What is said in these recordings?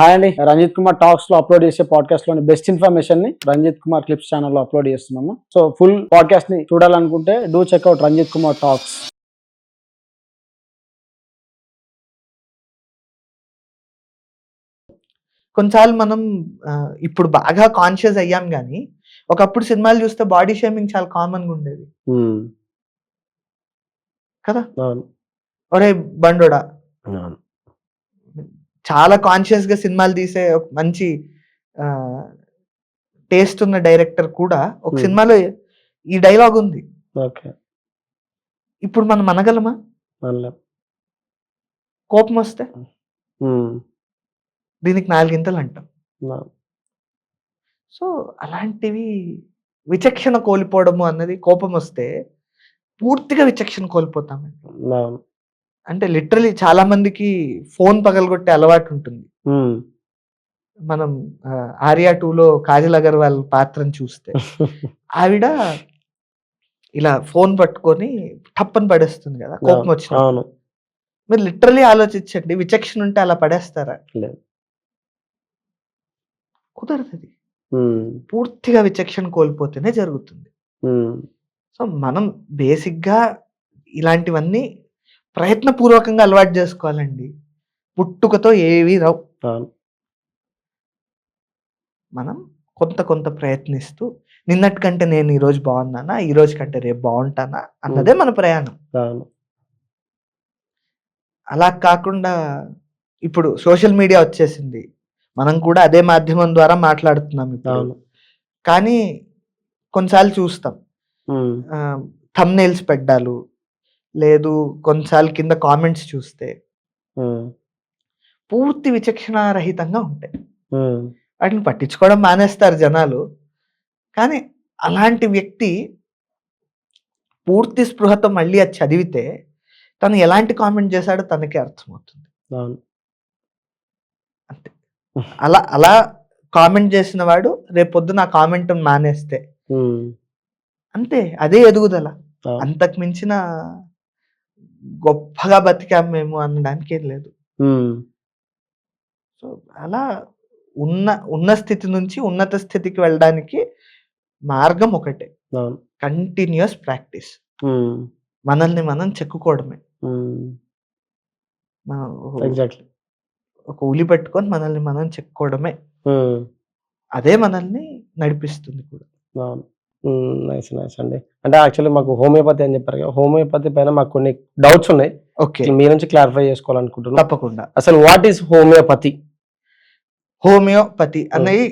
Hi అండి, Ranjith Kumar talks లో upload చేసే పాడ్కాస్ట్ లోని బెస్ట్ ఇన్ఫర్మేషన్ ని రంజిత్ కుమార్ క్లిప్స్ ఛానల్ లో అప్లోడ్ చేస్తున్నాము. సో ఫుల్ పాడ్కాస్ట్ ని చూడాలనుకుంటే do check out Ranjith Kumar talks. కొన్నిసార్లు మనం ఇప్పుడు బాగా కాన్షియస్ అయ్యాం కానీ ఒకప్పుడు సినిమాలు చూస్తే బాడీ షేమింగ్ చాలా కామన్గా ఉండేది కదా. అవును, ఒరే బండోడా, అవును, చాలా కాన్షియస్ గా సినిమాలు తీసే ఒక మంచి టేస్ట్ ఉన్న డైరెక్టర్ కూడా ఒక సినిమాలో ఈ డైలాగ్ ఉంది. ఓకే, ఇప్పుడు మనం అనగలమా? అనలేం. కోపం వస్తే దీనికి 4 గింతలు అంటాం. సో అలాంటివి విచక్షణ కోల్పోవడము అన్నది, కోపం వస్తే పూర్తిగా విచక్షణ కోల్పోతాం. అవును, అంటే లిటరలీ చాలా మందికి ఫోన్ పగలగొట్టే అలవాటు ఉంటుంది. మనం ఆర్యా 2లో కాజల్ అగర్వాల్ పాత్రను చూస్తే ఆవిడ ఇలా ఫోన్ పట్టుకొని టప్పని పడేస్తుంది కదా కోపం వచ్చిన. అవును, మీరు లిటరలీ ఆలోచించండి, విచక్షణ ఉంటే అలా పడేస్తారా? లేదు, కుదరదు. అది పూర్తిగా విచక్షణ కోల్పోతేనే జరుగుతుంది. సో మనం బేసిక్గా ఇలాంటివన్నీ ప్రయత్నపూర్వకంగా అలవాటు చేసుకోవాలండి. పుట్టుకతో ఏవి రావు. మనం కొంత కొంత ప్రయత్నిస్తూ నిన్నటి కంటే నేను ఈరోజు బాగున్నానా, ఈ రోజు కంటే రేపు బాగుంటానా అన్నదే మన ప్రయాణం. అలా కాకుండా ఇప్పుడు సోషల్ మీడియా వచ్చేసింది, మనం కూడా అదే మాధ్యమం ద్వారా మాట్లాడుతున్నాం ఇప్పుడు. కానీ కొన్నిసార్లు చూస్తాం థంబ్నెయిల్స్ పెట్టాలు, లేదు కొన్నిసార్లు కింద కామెంట్స్ చూస్తే పూర్తి విచక్షణారహితంగా ఉంటాయి. వాటిని పట్టించుకోవడం మానేస్తారు జనాలు. కానీ అలాంటి వ్యక్తి పూర్తి స్పృహతో మళ్ళీ అది చదివితే తను ఎలాంటి కామెంట్ చేశాడో తనకే అర్థమవుతుంది. అంతే. అలా అలా కామెంట్ చేసిన వాడు రేపొద్దున ఆ కామెంట్ మానేస్తే అంతే, అదే ఎదుగుదల. అంతకు మించిన గొప్పగా బతికాం మేము అనడానికి ఏం లేదు. సో అలా ఉన్న స్థితి నుంచి ఉన్నత స్థితికి వెళ్ళడానికి మార్గం ఒకటే, కంటిన్యూస్ ప్రాక్టీస్. మనల్ని మనం చెక్కుకోవడమే. ఒక ఉలి పెట్టుకొని మనల్ని మనం చెక్కుకోవడమే, అదే మనల్ని నడిపిస్తుంది కూడా. నైస్ నైస్ అండి. అంటే యాక్చువల్లీ మాకు హోమియోపతి అని చెప్పారు కదా, హోమియోపతి పైన మాకు కొన్ని డౌట్స్ ఉన్నాయి. ఓకే, మీ నుంచి క్లారిఫై చేసుకోవాలనుకుంటున్నాను. తప్పకుండా. అసలు వాట్ ఈస్ హోమియోపతి? హోమియోపతి అన్నది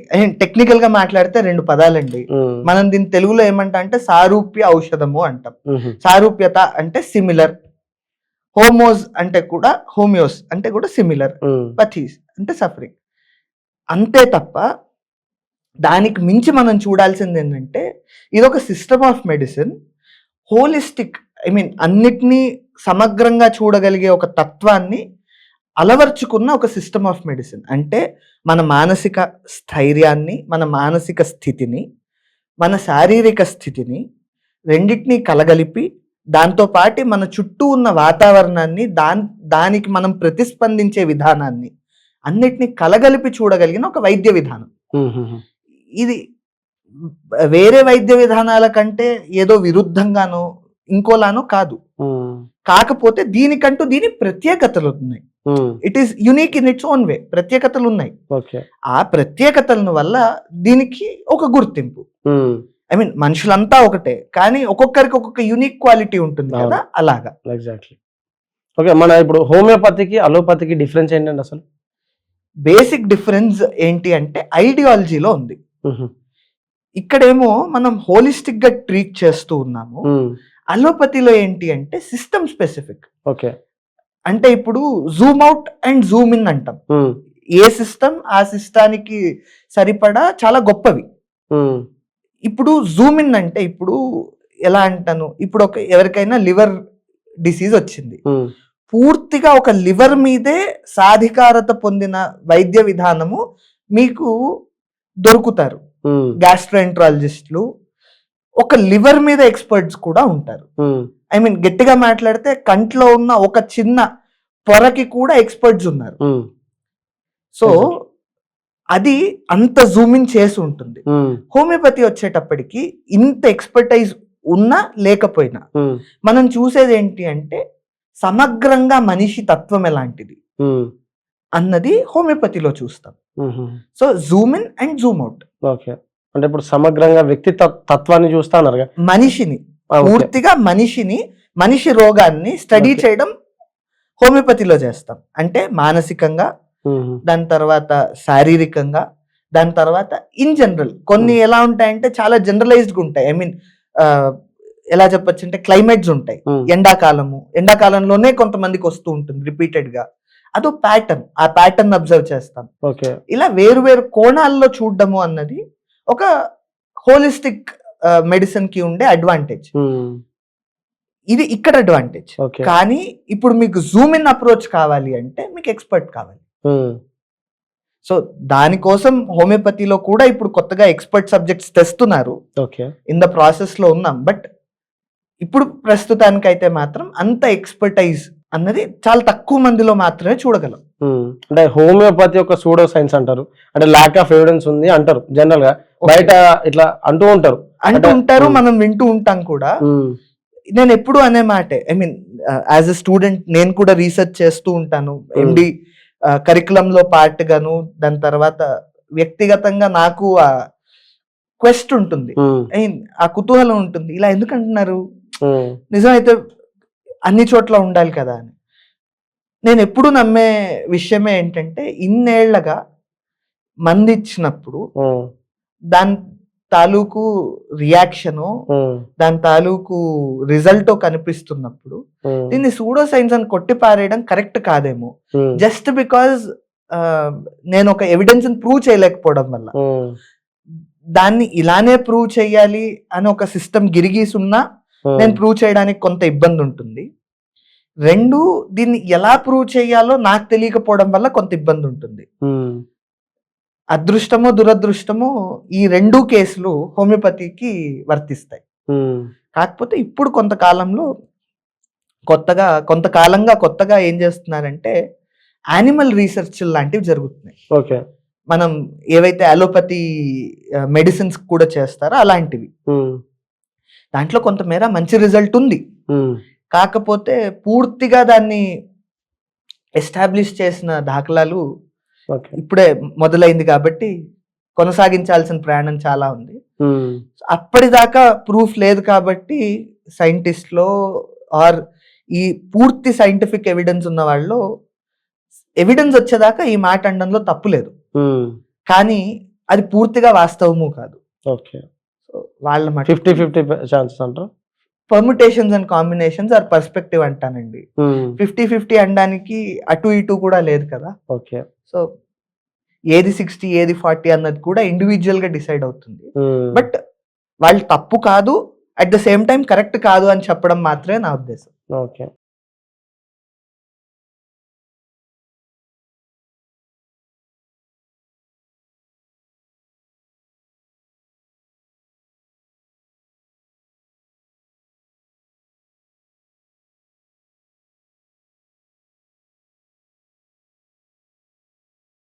టెక్నికల్ గా మాట్లాడితే 2 పదాలండి. మనం దీన్ని తెలుగులో ఏమంటా అంటే సారూప్య ఔషధము అంటాం. సారూప్యత అంటే సిమిలర్, హోమోస్ అంటే కూడా, హోమియోస్ అంటే కూడా సిమిలర్, పథీస్ అంటే సఫరింగ్. అంతే తప్ప దానికి మించి మనం చూడాల్సింది ఏంటంటే ఇది ఒక system of medicine, holistic, I mean అన్నిటినీ సమగ్రంగా చూడగలిగే ఒక తత్వాన్ని అలవర్చుకున్న ఒక సిస్టమ్ ఆఫ్ మెడిసిన్. అంటే మన మానసిక స్థైర్యాన్ని, మన మానసిక స్థితిని, మన శారీరక స్థితిని రెండింటినీ కలగలిపి దాంతోపాటు మన చుట్టూ ఉన్న వాతావరణాన్ని, దానికి మనం ప్రతిస్పందించే విధానాన్ని అన్నిటినీ కలగలిపి చూడగలిగిన ఒక వైద్య విధానం. ఇది వేరే వైద్య విధానాల కంటే ఏదో విరుద్ధంగానో ఇంకోలానో కాదు. కాకపోతే దీనికంటూ దీని ప్రత్యేకతలు ఉన్నాయి. It is unique in its own way. ప్రత్యేకతలు ఉన్నాయి. ఆ ప్రత్యేకతల వల్ల దీనికి ఒక గుర్తింపు. ఐ మీన్ మనుషులంతా ఒకటే, కానీ ఒక్కొక్కరికి ఒక్కొక్క యునిక్ క్వాలిటీ ఉంటుంది కదా, అలాగా. ఎగ్జాక్ట్లీ. ఓకే, మన ఇప్పుడు హోమియోపతికి అలోపతికి డిఫరెన్స్ ఏంటంటే అసలు బేసిక్ డిఫరెన్స్ ఏంటి అంటే ఐడియాలజీలో ఉంది. ఇక్కడేమో మనం హోలిస్టిక్ గా ట్రీట్ చేస్తూ ఉన్నాము. అలోపతిలో ఏంటి అంటే సిస్టమ్ స్పెసిఫిక్. ఓకే, అంటే ఇప్పుడు Zoom out and Zoom in అంటాం. ఏ సిస్టమ్ ఆ సిస్టానికి సరిపడా చాలా గొప్పవి. ఇప్పుడు జూమ్ ఇన్ అంటే ఇప్పుడు ఎలా అంటాను, ఇప్పుడు ఎవరికైనా లివర్ డిసీజ్ వచ్చింది, పూర్తిగా ఒక లివర్ మీదే సాధికారత పొందిన వైద్య విధానము మీకు దొరుకుతారు. గ్యాస్ట్రోఎంట్రాలజిస్టులు, ఒక లివర్ మీద ఎక్స్పర్ట్స్ కూడా ఉంటారు. ఐ మీన్ గట్టిగా మాట్లాడితే కంట్లో ఉన్న ఒక చిన్న పొరకి కూడా ఎక్స్పర్ట్స్ ఉన్నారు. సో అది అంత జూమింగ్ చేసి ఉంటుంది. హోమియోపతి వచ్చేటప్పటికి ఇంత ఎక్స్పర్టైజ్ ఉన్నా లేకపోయినా మనం చూసేది ఏంటి అంటే సమగ్రంగా మనిషి తత్వం ఎలాంటిది అన్నది హోమియోపతిలో చూస్తాం. So Zoom in and Zoom out. Okay, అంటే ఇప్పుడు సమగ్రంగా వ్యక్తి తత్వాన్ని చూస్తా అన్నారు, మనిషిని పూర్తిగా మనిషి రోగాన్ని స్టడీ చేయడం హోమియోపతిలో చేస్తాం. అంటే మానసికంగా, దాని తర్వాత శారీరకంగా, దాని తర్వాత ఇన్ జనరల్ కొన్ని ఎలా ఉంటాయంటే చాలా జనరలైజ్డ్గా ఉంటాయి. ఐ మీన్ ఎలా చెప్పచ్చు అంటే క్లైమేట్స్ ఉంటాయి. ఎండాకాలంలోనే కొంతమందికి వస్తూ ఉంటుంది రిపీటెడ్ గా, అదో ప్యాటర్న్, ఆ ప్యాటర్న్ అబ్జర్వ్ చేస్తాం. ఇలా వేరు వేరు కోణాల్లో చూడడము అన్నది ఒక హోలిస్టిక్ మెడిసిన్ కి ఉండే అడ్వాంటేజ్. ఇది ఇక్కడ అడ్వాంటేజ్. కానీ ఇప్పుడు మీకు జూమ్ ఇన్ అప్రోచ్ కావాలి అంటే మీకు ఎక్స్పర్ట్ కావాలి. సో దానికోసం హోమియోపతిలో కూడా ఇప్పుడు కొత్తగా ఎక్స్పర్ట్ సబ్జెక్ట్స్ తెస్తున్నారు. ఇన్ ద ప్రాసెస్ లో ఉన్నాం. బట్ ఇప్పుడు ప్రస్తుతానికైతే మాత్రం అంత ఎక్స్పర్టైజ్ అన్నది చాలా తక్కువ మందిలో మాత్రమే చూడగలం. అంటే హోమియోపతి ఒక సూడో సైన్స్ అంటారు, అంటే ల్యాక్ ఆఫ్ ఎవిడెన్స్ ఉంది అంటారు. జనరల్ గా బయట ఇట్లా అంటూ ఉంటారు, మనం వింటూ ఉంటాం కూడా. నేను ఎప్పుడు అనే మాటే, I mean as a student నేను కూడా రీసెర్చ్ చేస్తూ ఉంటాను. ఎండి కరికులంలో పార్ట్ గాను, దాని తర్వాత వ్యక్తిగతంగా నాకు ఆ క్వెస్ట్ ఉంటుంది, ఆ కుతూహలం ఉంటుంది. ఇలా ఎందుకు అంటున్నారు, నిజమైతే అన్ని చోట్ల ఉండాలి కదా అని. నేను ఎప్పుడు నమ్మే విషయమే ఏంటంటే ఇన్నేళ్లగా మంది ఇచ్చినప్పుడు దాని తాలూకు రియాక్షను, దాని తాలూకు రిజల్ట్ కనిపిస్తున్నప్పుడు దీన్ని సూడో సైన్స్ అని కొట్టి పారేయడం కరెక్ట్ కాదేమో. జస్ట్ బికాజ్ నేను ఒక ఎవిడెన్స్ ప్రూవ్ చేయలేకపోవడం వల్ల దాన్ని ఇలానే ప్రూవ్ చేయాలి అని ఒక సిస్టమ్ గిరిగీసున్నా నేను ప్రూవ్ చేయడానికి కొంత ఇబ్బంది ఉంటుంది. రెండు, దీన్ని ఎలా ప్రూవ్ చేయాలో నాకు తెలియకపోవడం వల్ల కొంత ఇబ్బంది ఉంటుంది. అదృష్టమో దురదృష్టమో ఈ రెండు కేసులు హోమియోపతికి వర్తిస్తాయి. కాకపోతే ఇప్పుడు కొంతకాలంగా ఏం చేస్తున్నారంటే యానిమల్ రీసెర్చ్ లాంటివి జరుగుతున్నాయి. మనం ఏవైతే అలోపతి మెడిసిన్స్ కూడా చేస్తారో అలాంటివి. దాంట్లో కొంతమేర మంచి రిజల్ట్ ఉంది. కాకపోతే పూర్తిగా దాన్ని ఎస్టాబ్లిష్ చేసిన దాఖలాలు ఇప్పుడే మొదలైంది కాబట్టి కొనసాగించాల్సిన ప్రయాణం చాలా ఉంది. అప్పటిదాకా ప్రూఫ్ లేదు కాబట్టి సైంటిస్ట్లో ఆర్ ఈ పూర్తి సైంటిఫిక్ ఎవిడెన్స్ ఉన్న వాళ్ళు ఎవిడెన్స్ వచ్చేదాకా ఈ మాట అనడంలో తప్పు లేదు. కానీ అది పూర్తిగా వాస్తవము కాదు. వాళ్ళ 50-50 ఛాన్సెస్ అంటారు. Permutations and combinations or perspective అంటానండి. 50-50 అనడానికి అటు ఇటు కూడా లేదు కదా. సో ఏది 60 ఏది 40 అన్నది కూడా ఇండివిజువల్ గా డిసైడ్ అవుతుంది. బట్ వాళ్ళు తప్పు కాదు, at the same time correct కాదు అని చెప్పడం మాత్రమే నా ఉద్దేశం.